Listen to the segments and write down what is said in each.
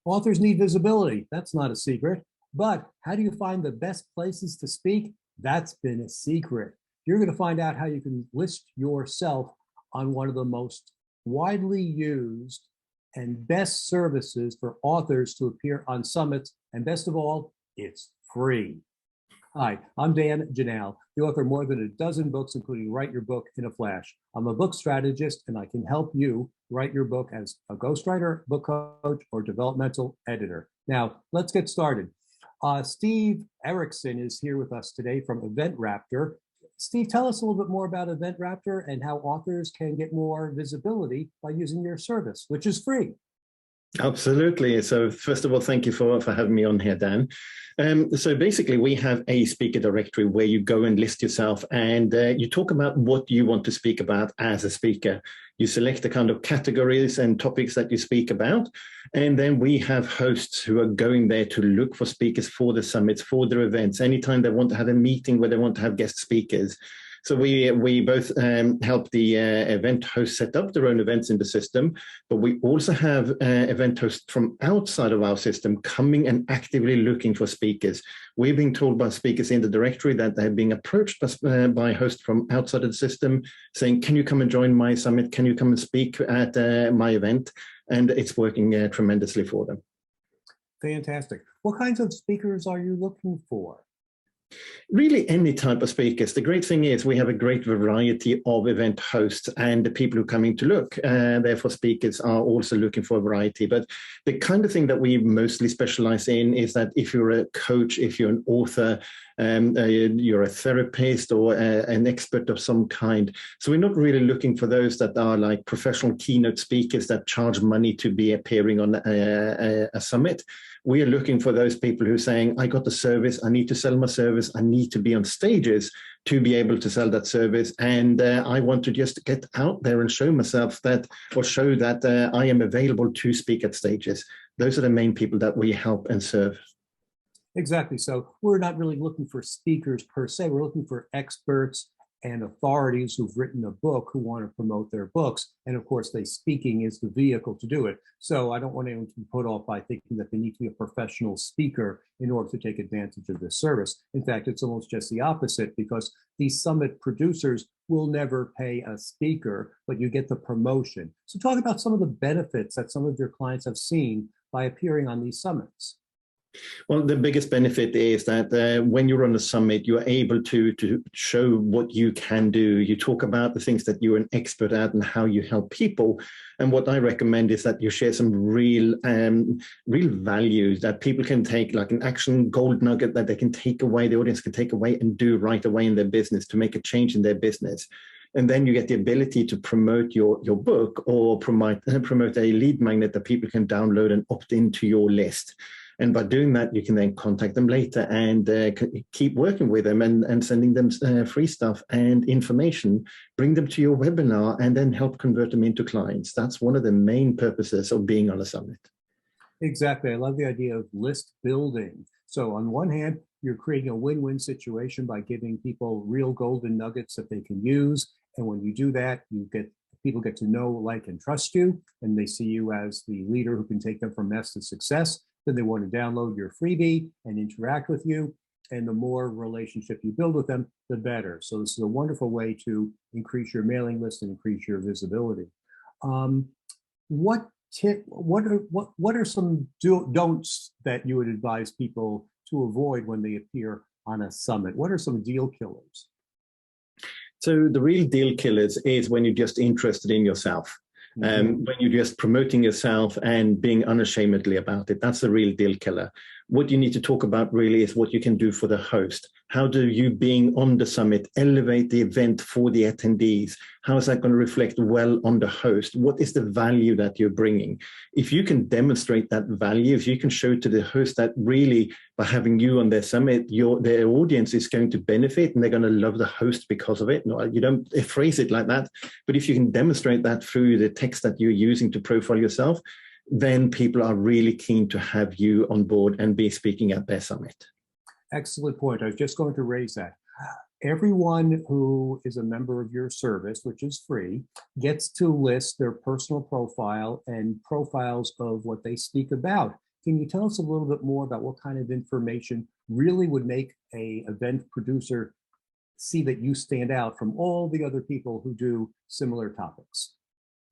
Authors need visibility. That's not a secret. But how do you find the best places to speak? That's been a secret. You're going to find out how you can list yourself on one of the most widely used and best services for authors to appear on summits. And best of all, it's free. Hi, I'm Dan Janal, the author of more than a dozen books, including Write Your Book in a Flash. I'm a book strategist, and I can help you write your book as a ghostwriter, book coach, or developmental editor. Now, let's get started. Steve Eriksen is here with us today from Event Raptor. Steve, tell us a little bit more about Event Raptor and how authors can get more visibility by using your service, which is free. Absolutely. So first of all, thank you for having me on here, Dan. So basically, we have a speaker directory where you go and list yourself and you talk about what you want to speak about as a speaker. You select the kind of categories and topics that you speak about. And then we have hosts who are going there to look for speakers for the summits, for their events, anytime they want to have a meeting where they want to have guest speakers. So we both help the event hosts set up their own events in the system, but we also have event hosts from outside of our system coming and actively looking for speakers. We're being told by speakers in the directory that they're being approached by hosts from outside of the system saying, can you come and join my summit? Can you come and speak at my event? And it's working tremendously for them. Fantastic. What kinds of speakers are you looking for? Really any type of speakers. The great thing is we have a great variety of event hosts, and the people who are coming to look, therefore speakers are also looking for a variety. But the kind of thing that we mostly specialize in is that if you're a coach, if you're an author, you're a therapist or an expert of some kind. So we're not really looking for those that are like professional keynote speakers that charge money to be appearing on a summit. We are looking for those people who are saying, I got the service, I need to sell my service, I need to be on stages to be able to sell that service. And I want to just get out there and show myself that, or show that I am available to speak at stages. Those are the main people that we help and serve. Exactly. So we're not really looking for speakers per se. We're looking for experts and authorities who've written a book who want to promote their books. And of course, speaking is the vehicle to do it. So I don't want anyone to be put off by thinking that they need to be a professional speaker in order to take advantage of this service. In fact, it's almost just the opposite, because these summit producers will never pay a speaker, but you get the promotion. So talk about some of the benefits that some of your clients have seen by appearing on these summits. Well, the biggest benefit is that when you're on a summit, you're able to show what you can do. You talk about the things that you're an expert at and how you help people. And what I recommend is that you share some real values that people can take, like an action gold nugget that they can take away, the audience can take away and do right away in their business to make a change in their business. And then you get the ability to promote your book or promote a lead magnet that people can download and opt into your list. And by doing that, you can then contact them later and keep working with them and sending them free stuff and information, bring them to your webinar, and then help convert them into clients. That's one of the main purposes of being on a summit. Exactly. I love the idea of list building. So on one hand, you're creating a win-win situation by giving people real golden nuggets that they can use. And when you do that, people get to know, like, and trust you, and they see you as the leader who can take them from mess to success. Then they want to download your freebie and interact with you. And the more relationship you build with them, the better. So this is a wonderful way to increase your mailing list and increase your visibility. What are some don'ts that you would advise people to avoid when they appear on a summit? What are some deal killers? So the real deal killers is when you're just interested in yourself. When you're just promoting yourself and being unashamedly about it. That's the real deal killer. What you need to talk about really is what you can do for the host. How do you, being on the summit, elevate the event for the attendees? How is that going to reflect well on the host? What is the value that you're bringing? If you can demonstrate that value, if you can show to the host that really by having you on their summit, their audience is going to benefit and they're going to love the host because of it. No, you don't phrase it like that, but if you can demonstrate that through the text that you're using to profile yourself, then people are really keen to have you on board and be speaking at their summit. Excellent point. I was just going to raise that. Everyone who is a member of your service, which is free, gets to list their personal profile and profiles of what they speak about. Can you tell us a little bit more about what kind of information really would make a event producer see that you stand out from all the other people who do similar topics?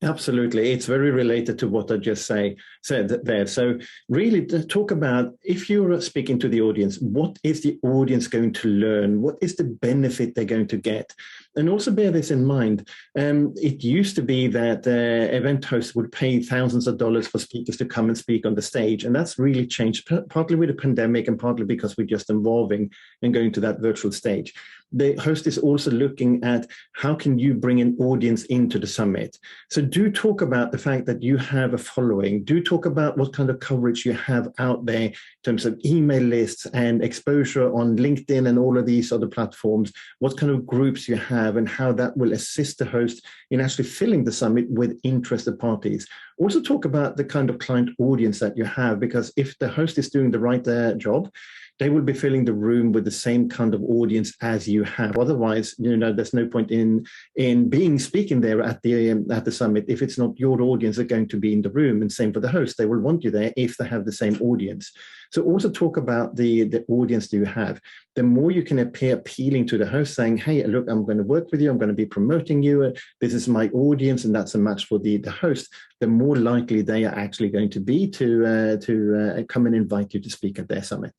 Absolutely. It's very related to what I just said there. So really to talk about, if you're speaking to the audience, what is the audience going to learn? What is the benefit they're going to get? And also bear this in mind. It used to be that event hosts would pay thousands of dollars for speakers to come and speak on the stage. And that's really changed, partly with the pandemic and partly because we're just evolving and going to that virtual stage. The host is also looking at how can you bring an audience into the summit. So do talk about the fact that you have a following. Do talk about what kind of coverage you have out there in terms of email lists and exposure on LinkedIn and all of these other platforms, what kind of groups you have and how that will assist the host in actually filling the summit with interested parties. Also talk about the kind of client audience that you have, because if the host is doing the right job, they will be filling the room with the same kind of audience as you have. Otherwise, there's no point in speaking there at the summit if it's not your audience that are going to be in the room. And same for the host; they will want you there if they have the same audience. So also talk about the audience that you have. The more you can appear appealing to the host, saying, "Hey, look, I'm going to work with you. I'm going to be promoting you. This is my audience, and that's a match for the host." The more likely they are actually going to be to come and invite you to speak at their summit.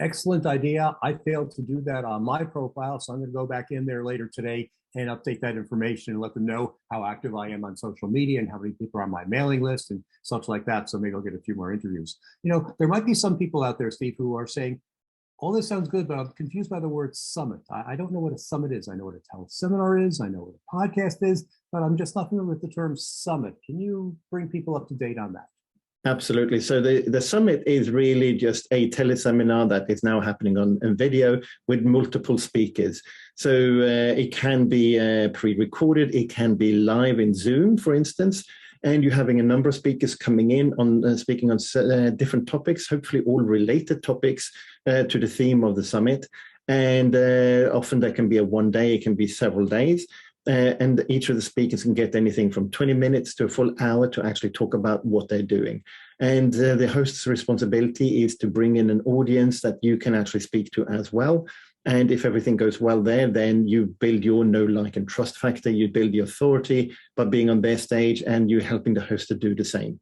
Excellent idea. I failed to do that on my profile, so I'm going to go back in there later today and update that information and let them know how active I am on social media and how many people are on my mailing list and such like that. So maybe I'll get a few more interviews. There might be some people out there, Steve, who are saying, all this sounds good, but I'm confused by the word summit. I don't know what a summit is. I know what a teleseminar is. I know what a podcast is, but I'm just not familiar with the term summit. Can you bring people up to date on that? Absolutely. So the summit is really just a teleseminar that is now happening on video with multiple speakers. So it can be pre-recorded, it can be live in Zoom, for instance, and you're having a number of speakers coming in on speaking on different topics, hopefully all related topics to the theme of the summit. And often that can be a one day, it can be several days. And each of the speakers can get anything from 20 minutes to a full hour to actually talk about what they're doing. And the host's responsibility is to bring in an audience that you can actually speak to as well. And if everything goes well there, then you build your know, like, and trust factor. You build the authority by being on their stage, and you're helping the host to do the same.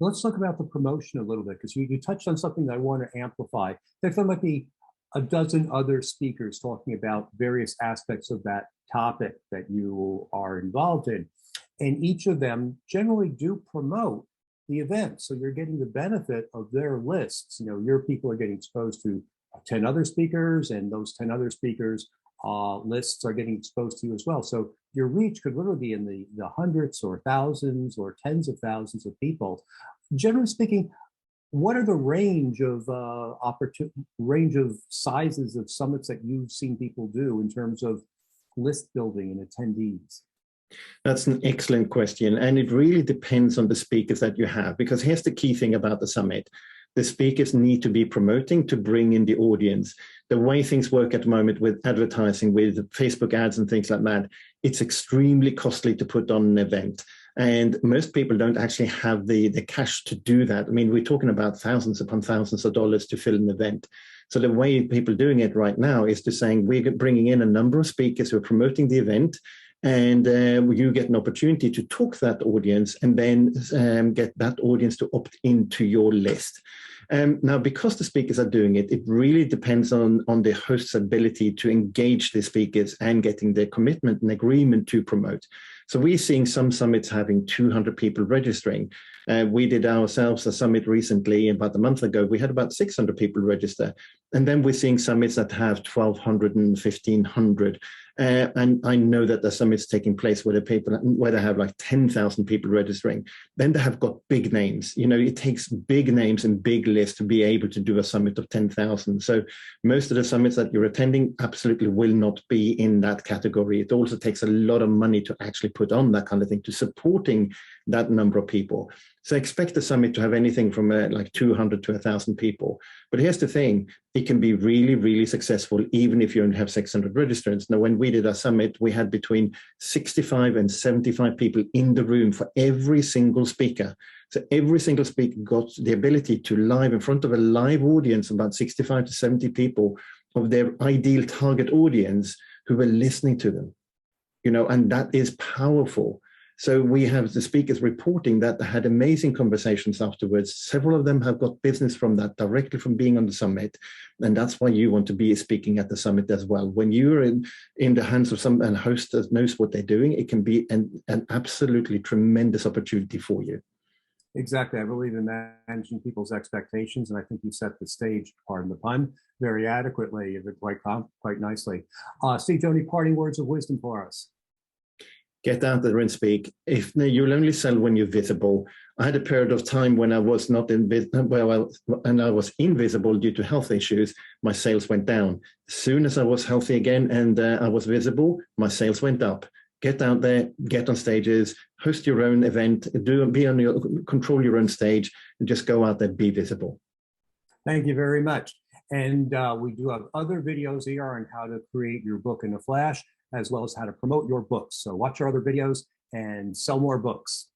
Let's talk about the promotion a little bit, because you touched on something that I want to amplify. There might be a dozen other speakers talking about various aspects of that topic that you are involved in. And each of them generally do promote the event. So you're getting the benefit of their lists. Your people are getting exposed to 10 other speakers, and those 10 other speakers lists are getting exposed to you as well. So your reach could literally be in the hundreds or thousands or tens of thousands of people. Generally speaking, what are the range of sizes of summits that you've seen people do in terms of list building and attendees? That's an excellent question. And it really depends on the speakers that you have, because here's the key thing about the summit. The speakers need to be promoting to bring in the audience. The way things work at the moment with advertising, with Facebook ads and things like that, it's extremely costly to put on an event. And most people don't actually have the cash to do that. I mean, we're talking about thousands upon thousands of dollars to fill an event. So the way people are doing it right now is to saying we're bringing in a number of speakers who are promoting the event, and you get an opportunity to talk to that audience and then get that audience to opt into your list. Now, because the speakers are doing it, it really depends on the host's ability to engage the speakers and getting their commitment and agreement to promote. So we're seeing some summits having 200 people registering. We did ourselves a summit recently, about a month ago. We had about 600 people register. And then we're seeing summits that have 1,200 and 1,500. And I know that the summits taking place where they have like 10,000 people registering. Then they have got big names. It takes big names and big lists to be able to do a summit of 10,000. So most of the summits that you're attending absolutely will not be in that category. It also takes a lot of money to actually put on that kind of thing, to supporting that number of people. So expect the summit to have anything from like 200 to 1,000 people. But here's the thing, it can be really, really successful even if you only have 600 registrants. Now, when we did our summit, we had between 65 and 75 people in the room for every single speaker. So every single speaker got the ability to live in front of a live audience, about 65 to 70 people of their ideal target audience who were listening to them, and that is powerful. So we have the speakers reporting that they had amazing conversations afterwards. Several of them have got business from that directly from being on the summit. And that's why you want to be speaking at the summit as well. When you're in the hands of some and host that knows what they're doing, it can be an absolutely tremendous opportunity for you. Exactly. I believe in managing people's expectations, and I think you set the stage, pardon the pun, very adequately, quite nicely. Steve, do you have any parting words of wisdom for us? Get out there and speak. You'll only sell when you're visible. I had a period of time when I was not and I was invisible due to health issues. My sales went down. As soon as I was healthy again and I was visible, my sales went up. Get out there, get on stages, host your own event, control your own stage, and just go out there, be visible. Thank you very much. And we do have other videos here on how to create your book in a flash, as well as how to promote your books. So watch our other videos and sell more books.